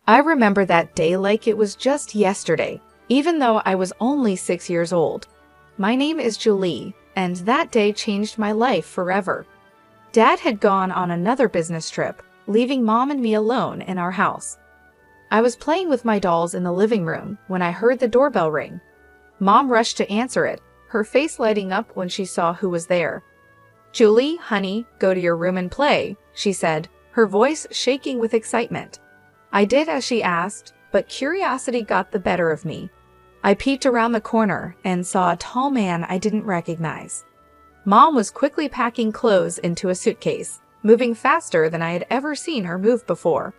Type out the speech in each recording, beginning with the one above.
I remember that day like it was just yesterday, even though I was only 6 years old. My name is Julie, and that day changed my life forever. Dad had gone on another business trip, leaving Mom and me alone in our house. I was playing with my dolls in the living room when I heard the doorbell ring. Mom rushed to answer it, her face lighting up when she saw who was there. "Julie, honey, go to your room and play," she said, her voice shaking with excitement. I did as she asked, but curiosity got the better of me. I peeked around the corner and saw a tall man I didn't recognize. Mom was quickly packing clothes into a suitcase, moving faster than I had ever seen her move before.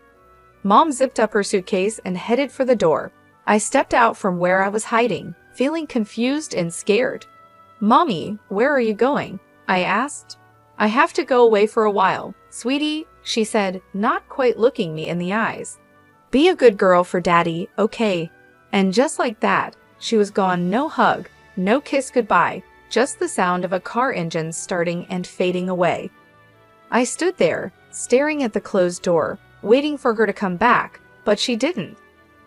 Mom zipped up her suitcase and headed for the door. I stepped out from where I was hiding, feeling confused and scared. "Mommy, where are you going?" I asked. "I have to go away for a while, sweetie," she said, not quite looking me in the eyes. "Be a good girl for Daddy, okay?" And just like that, she was gone. No hug, no kiss goodbye, just the sound of a car engine starting and fading away. I stood there, staring at the closed door, waiting for her to come back, but she didn't.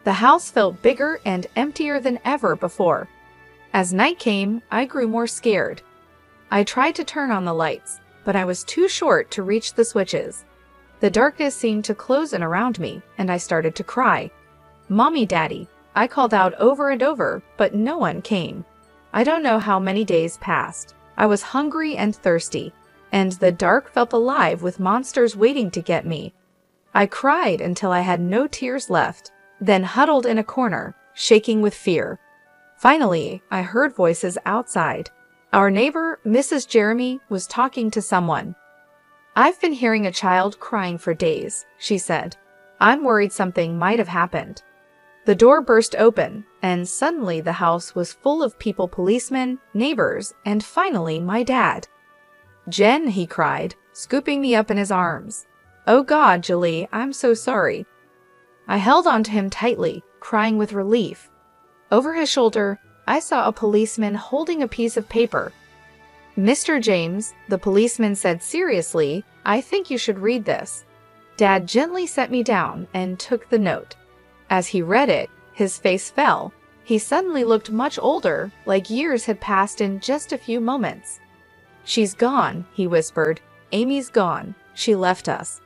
The house felt bigger and emptier than ever before. As night came, I grew more scared. I tried to turn on the lights, but I was too short to reach the switches. The darkness seemed to close in around me, and I started to cry. "Mommy, Daddy," I called out over and over, but no one came. I don't know how many days passed. I was hungry and thirsty, and the dark felt alive with monsters waiting to get me. I cried until I had no tears left, then huddled in a corner, shaking with fear. Finally, I heard voices outside. Our neighbor, Mrs. Jeremy, was talking to someone. "I've been hearing a child crying for days," she said. "I'm worried something might have happened." The door burst open, and suddenly the house was full of people, policemen, neighbors, and finally my dad. "Jen," he cried, scooping me up in his arms. "Oh God, Julie, I'm so sorry." I held onto him tightly, crying with relief. Over his shoulder, I saw a policeman holding a piece of paper. "Mr. James," the policeman said seriously, "I think you should read this." Dad gently set me down and took the note. As he read it, his face fell. He suddenly looked much older, like years had passed in just a few moments. "She's gone," he whispered. "Amy's gone. She left us."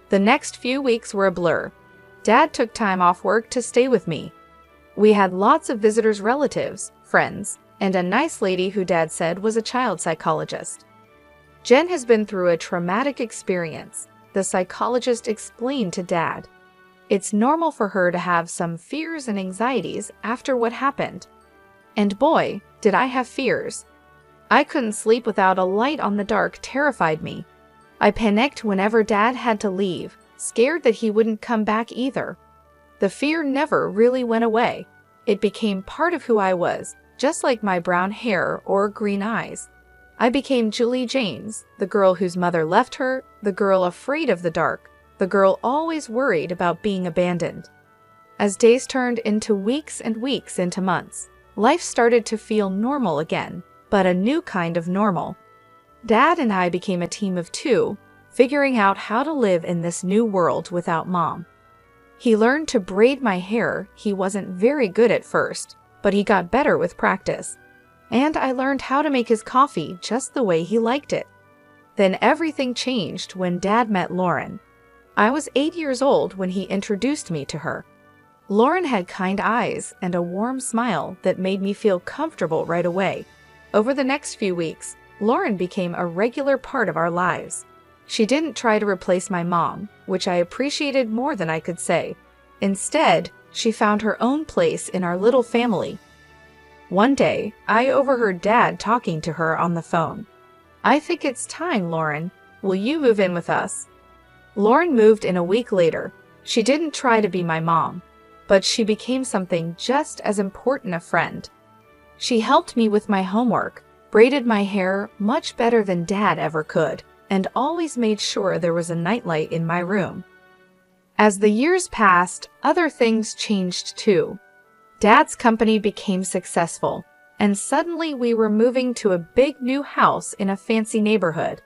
The next few weeks were a blur. Dad took time off work to stay with me. We had lots of visitors, relatives, friends, and a nice lady who Dad said was a child psychologist. "Jen has been through a traumatic experience," the psychologist explained to Dad. "It's normal for her to have some fears and anxieties after what happened." And boy, did I have fears. I couldn't sleep without a light on. The dark terrified me. I panicked whenever Dad had to leave, scared that he wouldn't come back either. The fear never really went away. It became part of who I was, just like my brown hair or green eyes. I became Julie James, the girl whose mother left her, the girl afraid of the dark, the girl always worried about being abandoned. As days turned into weeks and weeks into months, life started to feel normal again, but a new kind of normal. Dad and I became a team of two, figuring out how to live in this new world without Mom. He learned to braid my hair. He wasn't very good at first, but he got better with practice. And I learned how to make his coffee just the way he liked it. Then everything changed when Dad met Lauren. I was 8 years old when he introduced me to her. Lauren had kind eyes and a warm smile that made me feel comfortable right away. Over the next few weeks, Lauren became a regular part of our lives. She didn't try to replace my mom, which I appreciated more than I could say. Instead, she found her own place in our little family. One day, I overheard Dad talking to her on the phone. "I think it's time, Lauren. Will you move in with us?" Lauren moved in a week later. She didn't try to be my mom, but she became something just as important, a friend. She helped me with my homework, braided my hair much better than Dad ever could, and always made sure there was a nightlight in my room. As the years passed, other things changed too. Dad's company became successful, and suddenly we were moving to a big new house in a fancy neighborhood.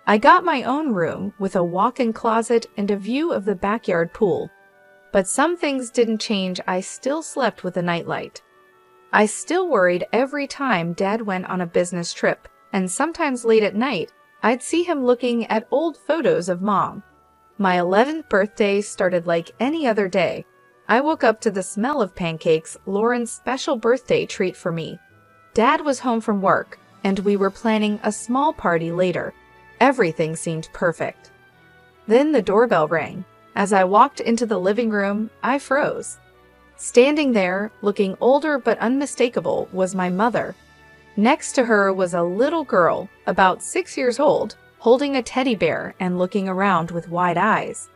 I got my own room with a walk-in closet and a view of the backyard pool. But some things didn't change. I still slept with a nightlight. I still worried every time Dad went on a business trip, and sometimes late at night, I'd see him looking at old photos of Mom. My 11th birthday started like any other day. I woke up to the smell of pancakes, Lauren's special birthday treat for me. Dad was home from work, and we were planning a small party later. Everything seemed perfect. Then the doorbell rang. As I walked into the living room, I froze. Standing there, looking older but unmistakable, was my mother. Next to her was a little girl, about 6 years old, holding a teddy bear and looking around with wide eyes.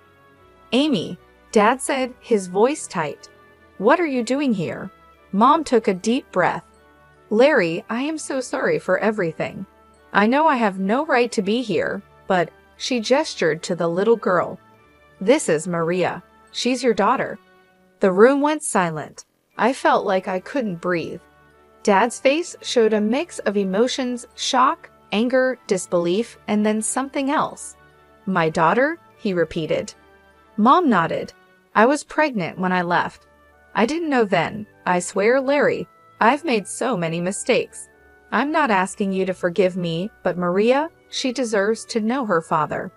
"Amy," Dad said, his voice tight. "What are you doing here?" Mom took a deep breath. "Larry, I am so sorry for everything. I know I have no right to be here, but..." She gestured to the little girl. "This is Maria. She's your daughter." The room went silent. I felt like I couldn't breathe. Dad's face showed a mix of emotions: shock, anger, disbelief, and then something else. "My daughter?" he repeated. Mom nodded. "I was pregnant when I left. I didn't know then. I swear, Larry, I've made so many mistakes. I'm not asking you to forgive me, but Maria, she deserves to know her father."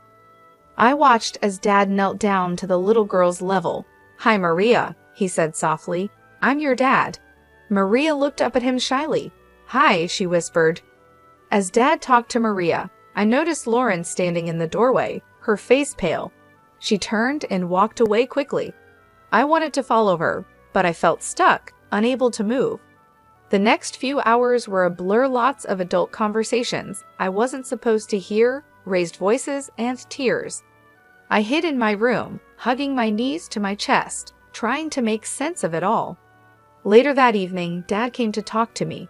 I watched as Dad knelt down to the little girl's level. "Hi, Maria," he said softly. "I'm your dad." Maria looked up at him shyly. "Hi," she whispered. As Dad talked to Maria, I noticed Lauren standing in the doorway, her face pale. She turned and walked away quickly. I wanted to follow her, but I felt stuck, unable to move. The next few hours were a blur: lots of adult conversations I wasn't supposed to hear, raised voices, and tears. I hid in my room, hugging my knees to my chest, trying to make sense of it all. Later that evening, Dad came to talk to me.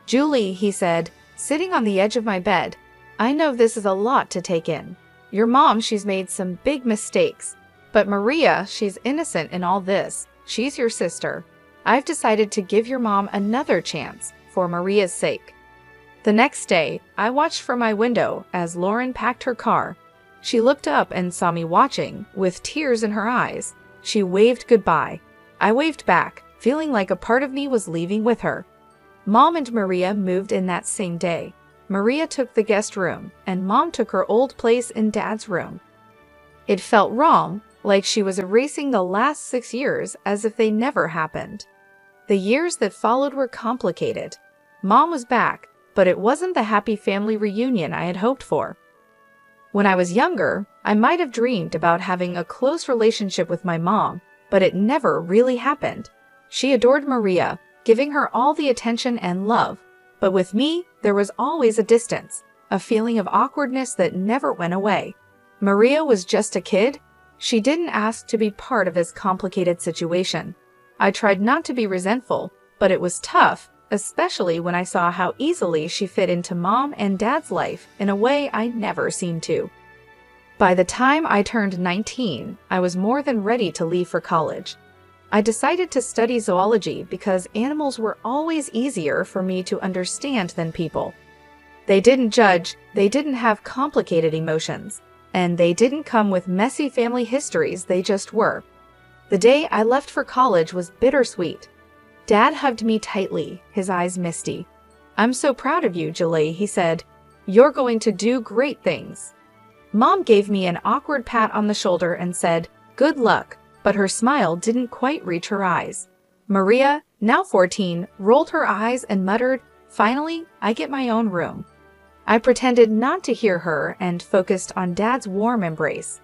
"Julie," he said, sitting on the edge of my bed, "I know this is a lot to take in. Your mom, she's made some big mistakes. But Maria, she's innocent in all this. She's your sister. I've decided to give your mom another chance, for Maria's sake." The next day, I watched from my window as Lauren packed her car. She looked up and saw me watching, with tears in her eyes. She waved goodbye. I waved back, feeling like a part of me was leaving with her. Mom and Maria moved in that same day. Maria took the guest room, and Mom took her old place in Dad's room. It felt wrong, like she was erasing the last 6 years as if they never happened. The years that followed were complicated. Mom was back, but it wasn't the happy family reunion I had hoped for. When I was younger, I might have dreamed about having a close relationship with my mom, but it never really happened. She adored Maria, giving her all the attention and love. But with me, there was always a distance, a feeling of awkwardness that never went away. Maria was just a kid. She didn't ask to be part of this complicated situation. I tried not to be resentful, but it was tough, especially when I saw how easily she fit into Mom and Dad's life in a way I never seemed to. By the time I turned 19, I was more than ready to leave for college. I decided to study zoology because animals were always easier for me to understand than people. They didn't judge, they didn't have complicated emotions, and they didn't come with messy family histories. They just were. The day I left for college was bittersweet. Dad hugged me tightly, his eyes misty. "I'm so proud of you, Julie," he said. "You're going to do great things." Mom gave me an awkward pat on the shoulder and said, "Good luck," but her smile didn't quite reach her eyes. Maria, now 14, rolled her eyes and muttered, "Finally, I get my own room." I pretended not to hear her and focused on Dad's warm embrace.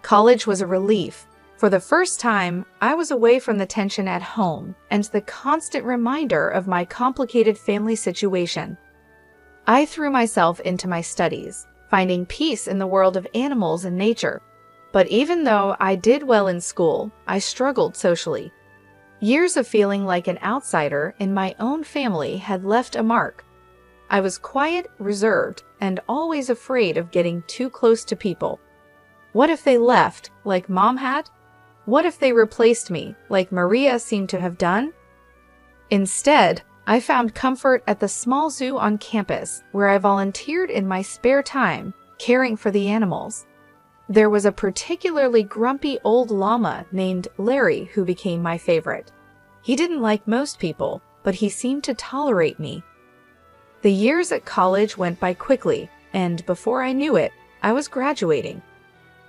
College was a relief. For the first time, I was away from the tension at home and the constant reminder of my complicated family situation. I threw myself into my studies, finding peace in the world of animals and nature. But even though I did well in school, I struggled socially. Years of feeling like an outsider in my own family had left a mark. I was quiet, reserved, and always afraid of getting too close to people. What if they left, like Mom had? What if they replaced me, like Maria seemed to have done? Instead, I found comfort at the small zoo on campus, where I volunteered in my spare time, caring for the animals. There was a particularly grumpy old llama named Larry who became my favorite. He didn't like most people, but he seemed to tolerate me. The years at college went by quickly, and before I knew it, I was graduating.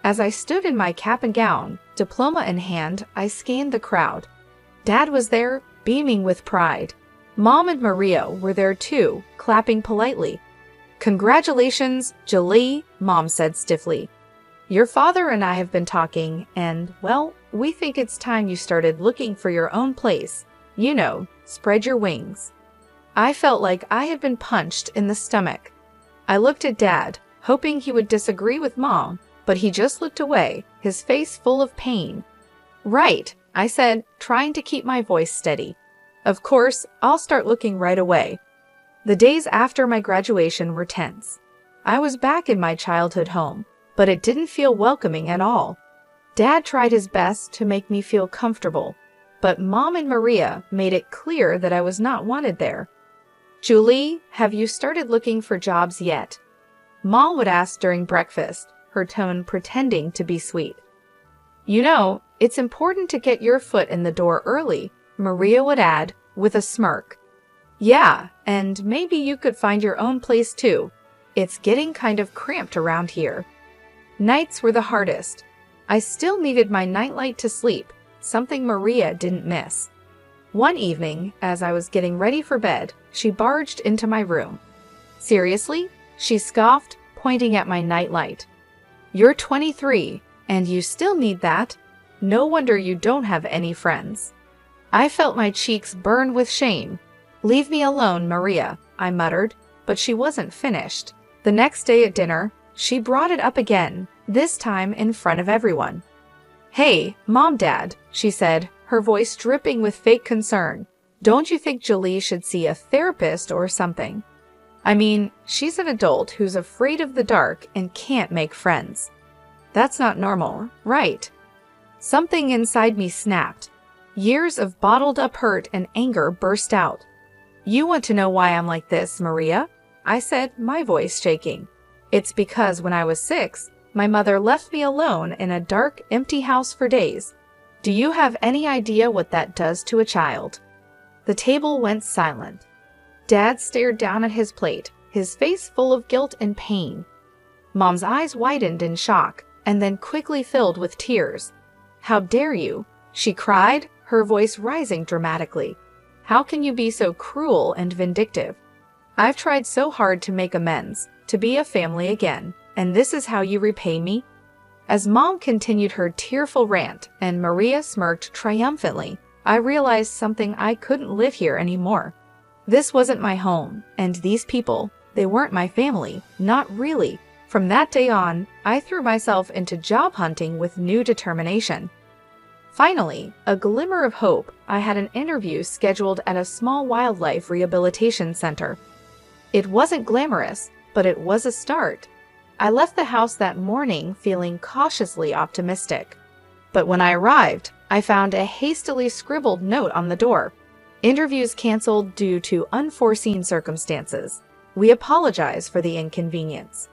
As I stood in my cap and gown, diploma in hand, I scanned the crowd. Dad was there, beaming with pride. Mom and Maria were there too, clapping politely. "Congratulations, Julie," Mom said stiffly. "Your father and I have been talking, and, well, we think it's time you started looking for your own place. You know, spread your wings." I felt like I had been punched in the stomach. I looked at Dad, hoping he would disagree with Mom, but he just looked away, his face full of pain. "Right," I said, trying to keep my voice steady. "Of course, I'll start looking right away." The days after my graduation were tense. I was back in my childhood home, but it didn't feel welcoming at all. Dad tried his best to make me feel comfortable, but Mom and Maria made it clear that I was not wanted there. "Julie, have you started looking for jobs yet?" Mom would ask during breakfast, her tone pretending to be sweet. "You know, it's important to get your foot in the door early," Maria would add, with a smirk. "Yeah, and maybe you could find your own place too. It's getting kind of cramped around here." Nights were the hardest. I still needed my nightlight to sleep, something Maria didn't miss. One evening, as I was getting ready for bed, she barged into my room. "Seriously?" she scoffed, pointing at my nightlight. "You're 23, and you still need that? No wonder you don't have any friends." I felt my cheeks burn with shame. "Leave me alone, Maria," I muttered, but she wasn't finished. The next day at dinner, she brought it up again, this time in front of everyone. "Hey, Mom, Dad," she said, her voice dripping with fake concern. "Don't you think Julie should see a therapist or something? I mean, she's an adult who's afraid of the dark and can't make friends. That's not normal, right?" Something inside me snapped. Years of bottled-up hurt and anger burst out. "You want to know why I'm like this, Maria?" I said, my voice shaking. "It's because when I was 6, my mother left me alone in a dark, empty house for days. Do you have any idea what that does to a child?" The table went silent. Dad stared down at his plate, his face full of guilt and pain. Mom's eyes widened in shock, and then quickly filled with tears. "How dare you?" she cried, her voice rising dramatically. "How can you be so cruel and vindictive? I've tried so hard to make amends, to be a family again, and this is how you repay me?" As Mom continued her tearful rant and Maria smirked triumphantly, I realized something: I couldn't live here anymore. This wasn't my home, and these people, they weren't my family, not really. From that day on, I threw myself into job hunting with new determination. Finally, a glimmer of hope, I had an interview scheduled at a small wildlife rehabilitation center. It wasn't glamorous, but it was a start. I left the house that morning feeling cautiously optimistic. But when I arrived, I found a hastily scribbled note on the door. "Interviews canceled due to unforeseen circumstances. We apologize for the inconvenience."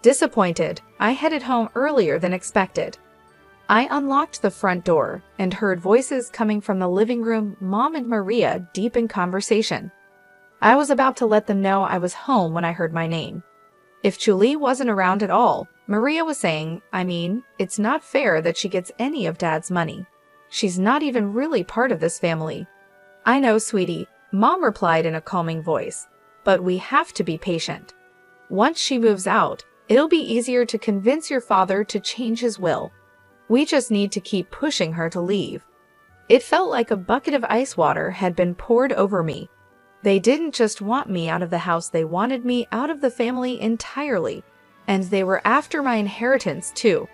Disappointed, I headed home earlier than expected. I unlocked the front door and heard voices coming from the living room, Mom and Maria deep in conversation. I was about to let them know I was home when I heard my name. If Julie wasn't around at all, Maria was saying, it's not fair that she gets any of Dad's money. She's not even really part of this family. "I know, sweetie," Mom replied in a calming voice, "but we have to be patient. Once she moves out, it'll be easier to convince your father to change his will. We just need to keep pushing her to leave." It felt like a bucket of ice water had been poured over me. They didn't just want me out of the house, they wanted me out of the family entirely. And they were after my inheritance too.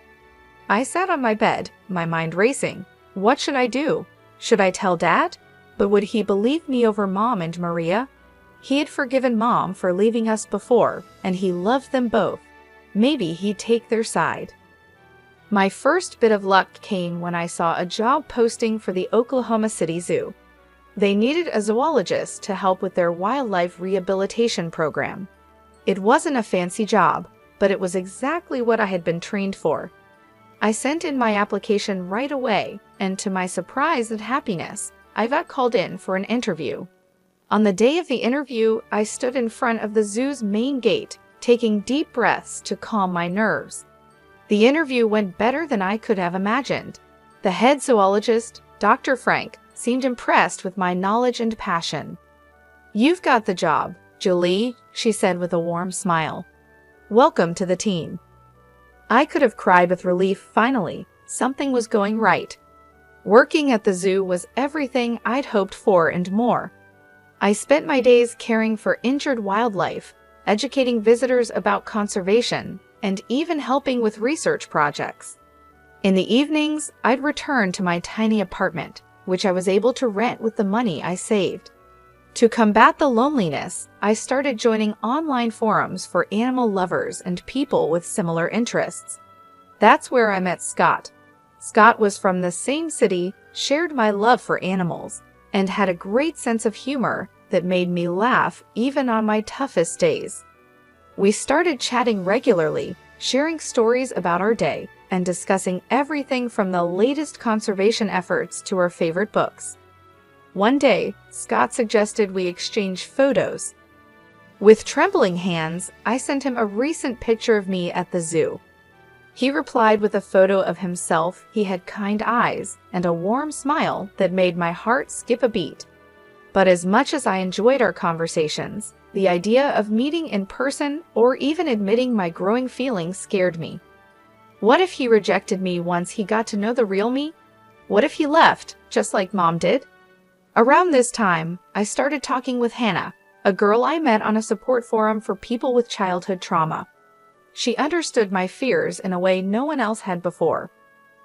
I sat on my bed, my mind racing. What should I do? Should I tell Dad? But would he believe me over Mom and Maria? He had forgiven Mom for leaving us before, and he loved them both. Maybe he'd take their side. My first bit of luck came when I saw a job posting for the Oklahoma City Zoo. They needed a zoologist to help with their wildlife rehabilitation program. It wasn't a fancy job, but it was exactly what I had been trained for. I sent in my application right away, and to my surprise and happiness, I got called in for an interview. On the day of the interview, I stood in front of the zoo's main gate, taking deep breaths to calm my nerves. The interview went better than I could have imagined. The head zoologist, Dr. Frank, seemed impressed with my knowledge and passion. "You've got the job, Julie," she said with a warm smile. "Welcome to the team." I could have cried with relief. Finally, something was going right. Working at the zoo was everything I'd hoped for and more. I spent my days caring for injured wildlife, educating visitors about conservation, and even helping with research projects. In the evenings, I'd return to my tiny apartment, which I was able to rent with the money I saved. To combat the loneliness, I started joining online forums for animal lovers and people with similar interests. That's where I met Scott. Scott was from the same city, shared my love for animals, and had a great sense of humor that made me laugh even on my toughest days. We started chatting regularly, sharing stories about our day, and discussing everything from the latest conservation efforts to our favorite books. One day, Scott suggested we exchange photos. With trembling hands, I sent him a recent picture of me at the zoo. He replied with a photo of himself. He had kind eyes and a warm smile that made my heart skip a beat. But as much as I enjoyed our conversations, the idea of meeting in person or even admitting my growing feelings scared me. What if he rejected me once he got to know the real me? What if he left, just like Mom did? Around this time, I started talking with Hannah, a girl I met on a support forum for people with childhood trauma. She understood my fears in a way no one else had before.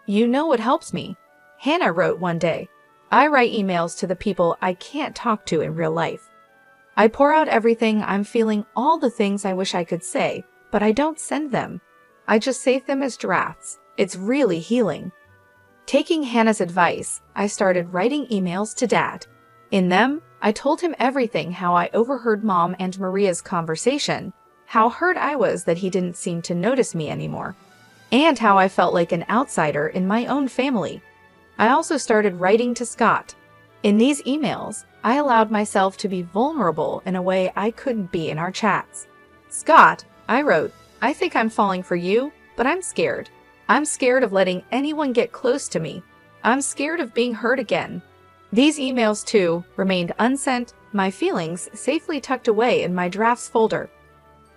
"You know what helps me?" Hannah wrote one day. "I write emails to the people I can't talk to in real life. I pour out everything I'm feeling, all the things I wish I could say, but I don't send them. I just save them as drafts. It's really healing." Taking Hannah's advice, I started writing emails to Dad. In them, I told him everything: how I overheard Mom and Maria's conversation, how hurt I was that he didn't seem to notice me anymore, and how I felt like an outsider in my own family. I also started writing to Scott. In these emails, I allowed myself to be vulnerable in a way I couldn't be in our chats. "Scott," I wrote, "I think I'm falling for you, but I'm scared. I'm scared of letting anyone get close to me. I'm scared of being hurt again." These emails, too, remained unsent, my feelings safely tucked away in my drafts folder.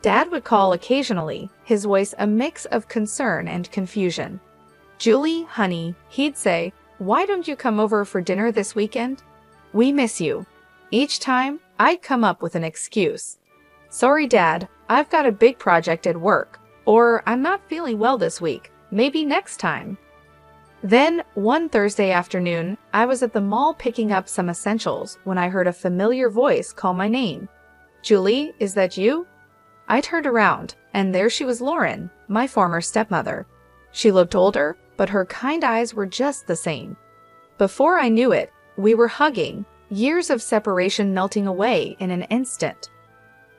Dad would call occasionally, his voice a mix of concern and confusion. "Julie, honey," he'd say, "why don't you come over for dinner this weekend? We miss you." Each time, I'd come up with an excuse. "Sorry, Dad, I've got a big project at work," or "I'm not feeling well this week. Maybe next time." Then, one Thursday afternoon, I was at the mall picking up some essentials when I heard a familiar voice call my name. "Julie, is that you?" I turned around, and there she was, Lauren, my former stepmother. She looked older, but her kind eyes were just the same. Before I knew it, we were hugging, years of separation melting away in an instant.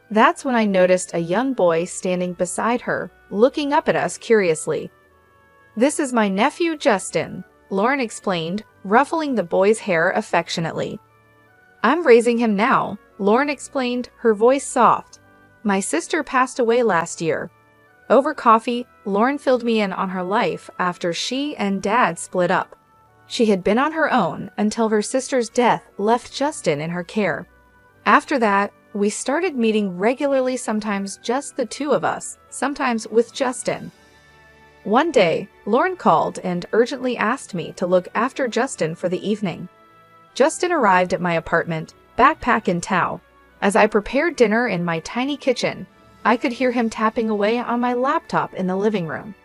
That's when I noticed a young boy standing beside her, looking up at us curiously. "This is my nephew Justin," Lauren explained, ruffling the boy's hair affectionately. "I'm raising him now," Lauren explained, her voice soft. "My sister passed away last year." Over coffee, Lauren filled me in on her life after she and Dad split up. She had been on her own until her sister's death left Justin in her care. After that, we started meeting regularly, sometimes just the two of us, sometimes with Justin. One day, Lauren called and urgently asked me to look after Justin for the evening. Justin arrived at my apartment, backpack in tow. As I prepared dinner in my tiny kitchen, I could hear him tapping away on my laptop in the living room.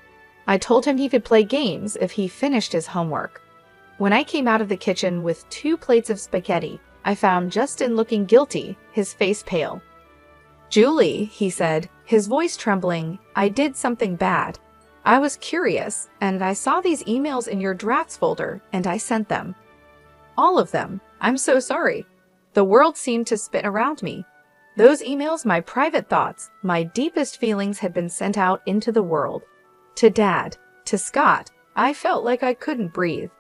I told him he could play games if he finished his homework. When I came out of the kitchen with 2 plates of spaghetti, I found Justin looking guilty, his face pale. "Julie," he said, his voice trembling, "I did something bad. I was curious, and I saw these emails in your drafts folder, and I sent them. All of them. I'm so sorry." The world seemed to spin around me. Those emails, my private thoughts, my deepest feelings, had been sent out into the world. To Dad, to Scott, I felt like I couldn't breathe.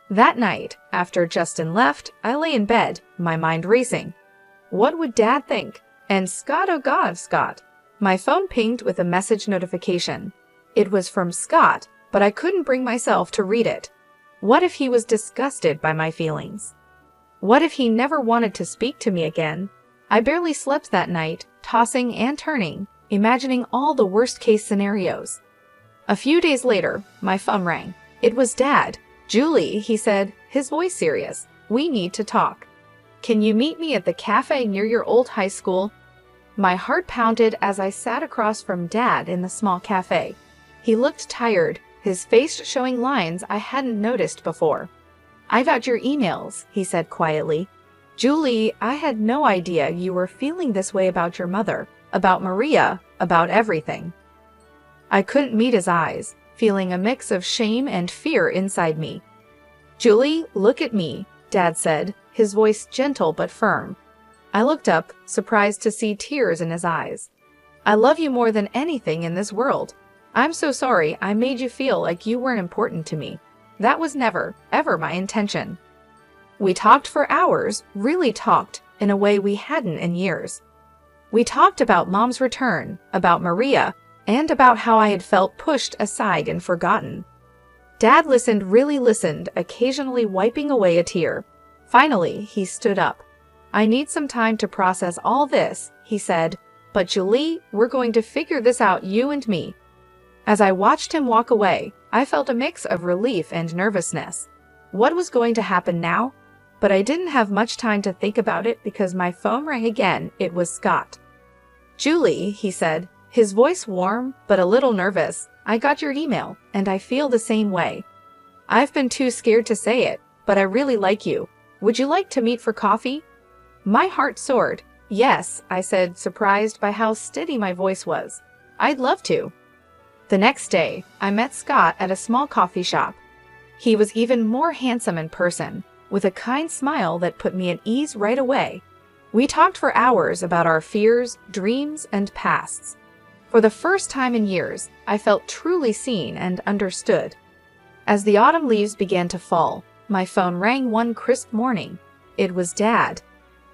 That night, after Justin left, I lay in bed, my mind racing. What would Dad think? And Scott, oh God, Scott. My phone pinged with a message notification. It was from Scott, but I couldn't bring myself to read it. What if he was disgusted by my feelings? What if he never wanted to speak to me again? I barely slept that night, tossing and turning, imagining all the worst-case scenarios. A few days later, my phone rang. It was Dad. "Julie," he said, his voice serious. "We need to talk. Can you meet me at the cafe near your old high school?" My heart pounded as I sat across from Dad in the small cafe. He looked tired, his face showing lines I hadn't noticed before. "I got your emails," he said quietly. "Julie, I had no idea you were feeling this way about your mother, about Maria, about everything." I couldn't meet his eyes, feeling a mix of shame and fear inside me. "Julie, look at me," Dad said, his voice gentle but firm. I looked up, surprised to see tears in his eyes. "I love you more than anything in this world. I'm so sorry I made you feel like you weren't important to me. That was never, ever my intention." We talked for hours, really talked, in a way we hadn't in years. We talked about Mom's return, about Maria, and about how I had felt pushed aside and forgotten. Dad really listened, occasionally wiping away a tear. Finally, he stood up. "I need some time to process all this," he said, "but Julie, we're going to figure this out, you and me." As I watched him walk away, I felt a mix of relief and nervousness. What was going to happen now? But I didn't have much time to think about it because my phone rang again. It was Scott. "Julie," he said, his voice warm but a little nervous, "I got your email, and I feel the same way. I've been too scared to say it, but I really like you. Would you like to meet for coffee?" My heart soared. "Yes," I said, surprised by how steady my voice was. "I'd love to." The next day, I met Scott at a small coffee shop. He was even more handsome in person, with a kind smile that put me at ease right away. We talked for hours about our fears, dreams, and pasts. For the first time in years, I felt truly seen and understood. As the autumn leaves began to fall, my phone rang one crisp morning. It was Dad.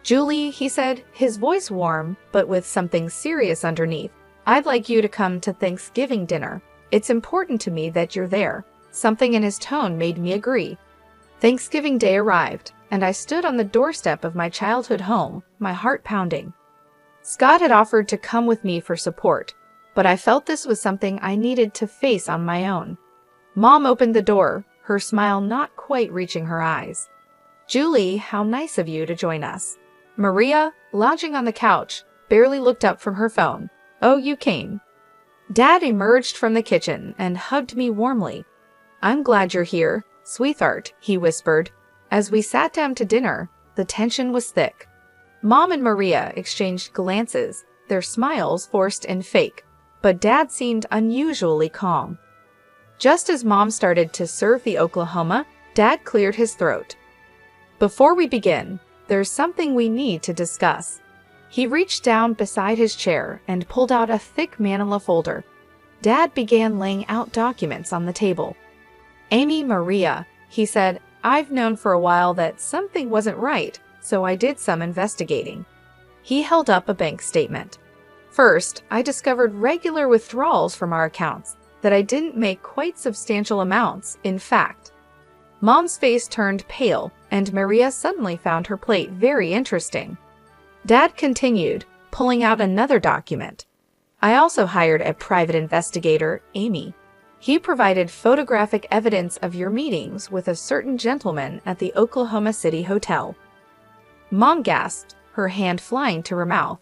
"Julie," he said, his voice warm, but with something serious underneath, "I'd like you to come to Thanksgiving dinner. It's important to me that you're there." Something in his tone made me agree. Thanksgiving Day arrived, and I stood on the doorstep of my childhood home, my heart pounding. Scott had offered to come with me for support, but I felt this was something I needed to face on my own. Mom opened the door, her smile not quite reaching her eyes. "Julie, how nice of you to join us." Maria, lounging on the couch, barely looked up from her phone. "Oh, you came." Dad emerged from the kitchen and hugged me warmly. "I'm glad you're here, sweetheart," he whispered. As we sat down to dinner, the tension was thick. Mom and Maria exchanged glances, their smiles forced and fake, but Dad seemed unusually calm. Just as Mom started to serve the Oklahoma, Dad cleared his throat. "Before we begin, there's something we need to discuss." He reached down beside his chair and pulled out a thick manila folder. Dad began laying out documents on the table. "Amy, Maria," he said, "I've known for a while that something wasn't right, so I did some investigating." He held up a bank statement. "First, I discovered regular withdrawals from our accounts, that I didn't make quite substantial amounts, in fact." Mom's face turned pale, and Maria suddenly found her plate very interesting. Dad continued, pulling out another document. "I also hired a private investigator, Amy. He provided photographic evidence of your meetings with a certain gentleman at the Oklahoma City hotel." Mom gasped, her hand flying to her mouth.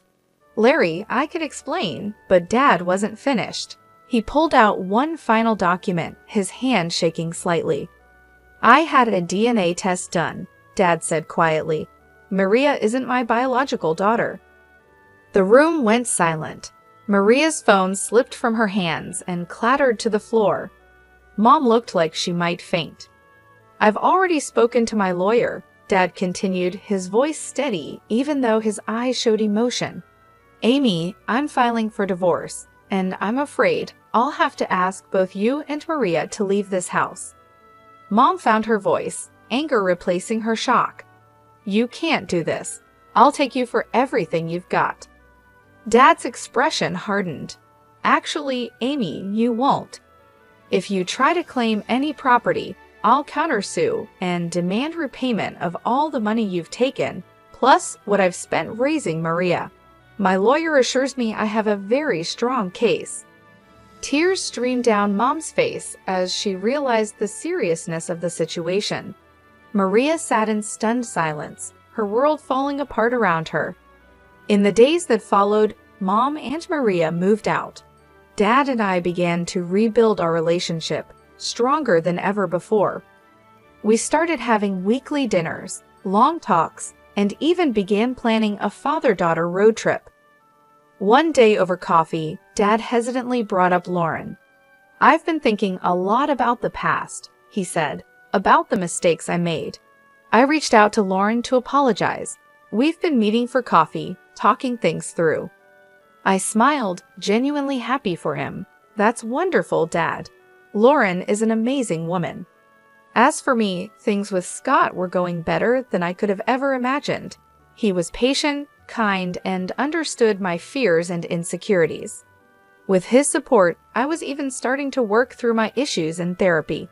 "Larry, I could explain," but Dad wasn't finished. He pulled out one final document, his hand shaking slightly. "I had a DNA test done," Dad said quietly. "Maria isn't my biological daughter." The room went silent. Maria's phone slipped from her hands and clattered to the floor. Mom looked like she might faint. "I've already spoken to my lawyer," Dad continued, his voice steady even though his eyes showed emotion. "Amy, I'm filing for divorce. and I'm afraid I'll have to ask both you and Maria to leave this house." Mom found her voice, anger replacing her shock. "You can't do this. I'll take you for everything you've got." Dad's expression hardened. "Actually, Amy, you won't. If you try to claim any property, I'll countersue and demand repayment of all the money you've taken, plus what I've spent raising Maria. My lawyer assures me I have a very strong case." Tears streamed down Mom's face as she realized the seriousness of the situation. Maria sat in stunned silence, her world falling apart around her. In the days that followed, Mom and Maria moved out. Dad and I began to rebuild our relationship, stronger than ever before. We started having weekly dinners, long talks, and even began planning a father-daughter road trip. One day over coffee, Dad hesitantly brought up Lauren. "I've been thinking a lot about the past," he said, "about the mistakes I made. I reached out to Lauren to apologize. We've been meeting for coffee, talking things through." I smiled, genuinely happy for him. "That's wonderful, Dad. Lauren is an amazing woman." As for me, things with Scott were going better than I could have ever imagined. He was patient, kind, and understood my fears and insecurities. With his support, I was even starting to work through my issues in therapy.